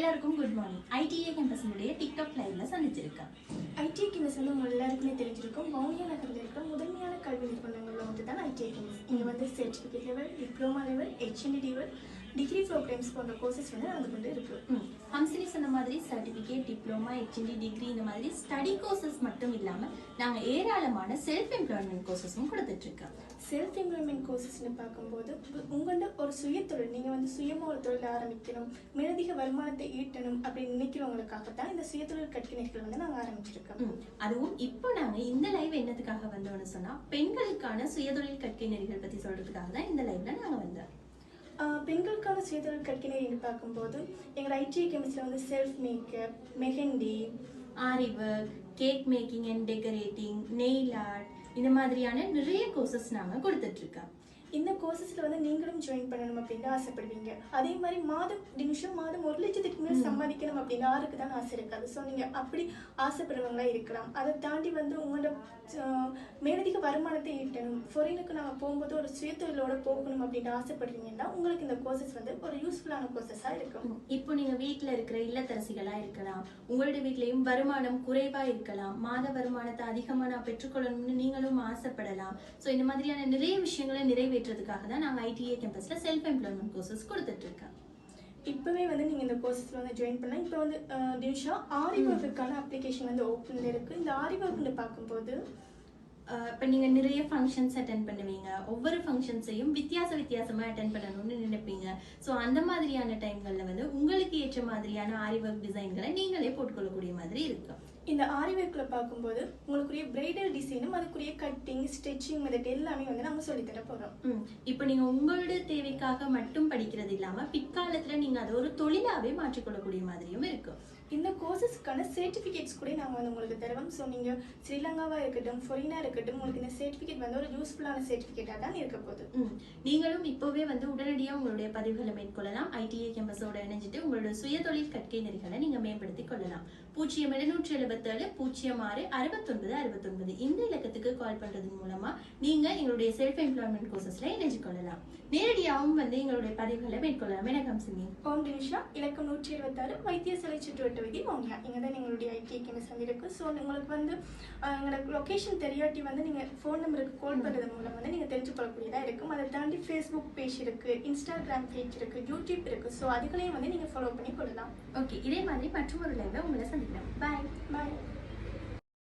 எல்லாருக்கும் good morning. ITA கேம்பஸினுடைய TikTok லைவ்ல சந்திச்சிருக்கேன். ITI campus வந்து உங்கள் எல்லாருக்குமே தெரிஞ்சிருக்கும். வவுனியா நகரில் இருக்கிற முதன்மையான கல்வி நிறுவனங்களில் வந்து தான் ஐடிஐ கேம்பஸ். இங்கே வந்து certificate level, diploma level, HND level, degree programmes போன்ற கோர்சஸ் வந்து நடந்து கொண்டு இருக்கு. ஹம்சினி சொன்ன மாதிரி சர்டிஃபிகேட், டிப்ளமா, ஹெச்என்டி, டிகிரி இந்த மாதிரி ஸ்டடி கோர்சஸ் மட்டும் இல்லாமல் நாங்கள் ஏராளமான செல்ஃப் எம்ப்ளாய்மெண்ட் கோர்சஸும் கொடுத்துட்டு இருக்கோம். செல்ஃப் எம்ப்ளாய்மெண்ட் கோர்சஸ்ன்னு பார்க்கும்போது உங்கள்கிட்ட ஒரு சுயத்தொழில், நீங்கள் வந்து சுயமாக ஒரு தொழில் ஆரம்பிக்கணும், மேலதிக வருமானத்தை ஈட்டணும் அப்படின்னு நினைக்கிறவங்களுக்காக தான் இந்த சுயதொழில் கற்கைகள் வந்து நாங்கள் ஆரம்பிச்சிருக்கோம். அதுவும் இப்போ நாங்கள் இந்த லைவ் என்னத்துக்காக வந்தோம்னு சொன்னால், பெண்களுக்கான சுயதொழில் கற்கை நெறிகள் பற்றி சொல்றதுக்காக தான் இந்த லைவ்ல நாங்கள் வந்தோம். பெண்களுக்கான சுயதொழில் கற்கை நெறின்னு பார்க்கும்போது எங்கள் ஐடிஐ கேம்பஸில் வந்து self makeup, mehndi, aari work, cake making and decorating, nail art இந்த மாதிரியான நிறைய கோர்சஸ் நாங்கள் கொடுத்துட்டு இருக்கோம். இந்த கோர்சஸில் வந்து நீங்களும் ஜாயின் பண்ணணும் அப்படின்னு ஆசைப்படுவீங்க. அதே மாதிரி மாதம் 1 லட்சத்துக்கு மேல் சம்பாதிக்கணும் அப்படின்னு யாருக்கு தான் ஆசை இருக்காது. ஸோ நீங்கள் அப்படி ஆசைப்படுறவங்களா இருக்கலாம். அதை தாண்டி வந்து உங்களோட மேலதிக வருமானத்தை ஈட்டணும், ஃபாரினுக்கு நாங்கள் போகும்போது ஒரு சுயதொழிலோட போகணும் அப்படின்னு ஆசைப்படுறீங்கன்னா உங்களுக்கு இந்த கோர்சஸ் வந்து ஒரு யூஸ்ஃபுல்லான கோர்சஸாக இருக்கும். இப்போ நீங்கள் வீட்டில் இருக்கிற இல்லத்தரசிகளாக இருக்கலாம், உங்களுடைய வீட்லேயும் வருமானம் குறைவாக இருக்கலாம், மாத வருமானத்தை அதிகமாக நான் பெற்றுக்கொள்ளணும்னு நீங்களும் ஆசைப்படலாம். ஸோ இந்த மாதிரியான நிறைய விஷயங்களை நிறைவேற்றதுக்காக தான் நாங்கள் ஐடிஏ கேம்பஸில் செல்ஃப் எம்ப்ளாய்மெண்ட் கோர்சஸ் கொடுத்துட்ருக்கோம். இப்போவே வந்து நீங்கள் இந்த கோர்சஸில் வந்து ஜாயின் பண்ணலாம். இப்போ வந்து தினிஷா, ஆரி ஒர்க்குக்கான அப்ளிகேஷன் வந்து ஓப்பனில் இருக்குது. இந்த ஆரி ஒர்க்குன்னு பார்க்கும்போது இப்போ நீங்கள் நிறைய ஃபங்க்ஷன்ஸ் அட்டென்ட் பண்ணுவீங்க, ஒவ்வொரு ஃபங்க்ஷன்ஸையும் வித்தியாசமாக அட்டென்ட் பண்ணணும்னு நினைப்பீங்க. ஸோ அந்த மாதிரியான டைம்களில் வந்து உங்களுக்கு ஏற்ற மாதிரியான ஆரி ஒர்க் டிசைன்களை நீங்களே போட்டுக்கொள்ளக்கூடிய மாதிரி இருக்கும். இந்த ஆரி ஒர்க்கில் பார்க்கும்போது உங்களுக்குரிய பிரைடல் டிசைனும் அதுக்குரிய கட்டிங், ஸ்டிச்சிங் மெத்தட் எல்லாமே வந்து நம்ம சொல்லித்தர போகிறோம். இப்போ நீங்கள் உங்களோட தேவைக்காக மட்டும் படிக்கிறது இல்லாமல் பிற்காலத்தில் நீங்கள் அதை ஒரு தொழிலாகவே மாற்றிக்கொள்ளக்கூடிய மாதிரியும் இருக்கும். இந்த கோர்சஸ்க்கான சர்டிஃபிகேட்ஸ் கூட நாங்கள் வந்து உங்களுக்கு தருவோம். ஸோ நீங்கள் ஸ்ரீலங்காவாக இருக்கட்டும், ஃபாரினாக இருக்கட்டும், உங்களுக்கு இந்த சர்டிஃபிகேட் வந்து ஒரு யூஸ்ஃபுல்லான சர்டிஃபிகேட்டாக தான் இருக்க போகுது. நீங்களும் இப்போவே வந்து உடனடியாக உங்களுடைய பதிவுகளை மேற்கொள்ளலாம். ஐடிஏ கேம்பஸோட இணைஞ்சிட்டு உங்களோட சுயதொழில் கற்கை நெறிகளை நீங்கள் மேம்படுத்திக் கொள்ளலாம். 0777 06 69 69 இந்த இலக்கத்துக்கு கால் பண்ணுறது மூலமாக நீங்கள் எங்களுடைய செல்ஃப் எம்ப்ளாய்மெண்ட் கோர்சஸில் இணைஞ்சு கொள்ளலாம். நேரடியாகவும் வந்து எங்களுடைய பதிவுகளை மேற்கொள்ளலாம். எனக்கு ஹம்சினி. ஓம் தினிஷா, இலக்கம் 126, வைத்தியசாலை சுற்றுவட்ட வீதி, வவுனியா. இங்கே தான் எங்களுடைய ஐடிஐ கேம்பஸ் வந்து இருக்குது. ஸோ உங்களுக்கு வந்து எங்களோட லொக்கேஷன் தெரியாட்டி வந்து நீங்கள் ஃபோன் நம்பருக்கு கால் பண்ணுறது மூலம் வந்து நீங்கள் தெரிஞ்சு கொள்ளக்கூடியதாக இருக்கும். அதை தாண்டி ஃபேஸ்புக் பேஜ் இருக்குது, இன்ஸ்டாகிராம் பேஜ் இருக்குது, யூடியூப் இருக்குது. ஸோ அதுகளையும் வந்து நீங்கள் ஃபாலோ பண்ணி கொள்ளலாம். ஓகே, இதே மாதிரி மற்றும் ஒரு லைவ்ல உங்களை சந்திக்கிறேன். பாய்.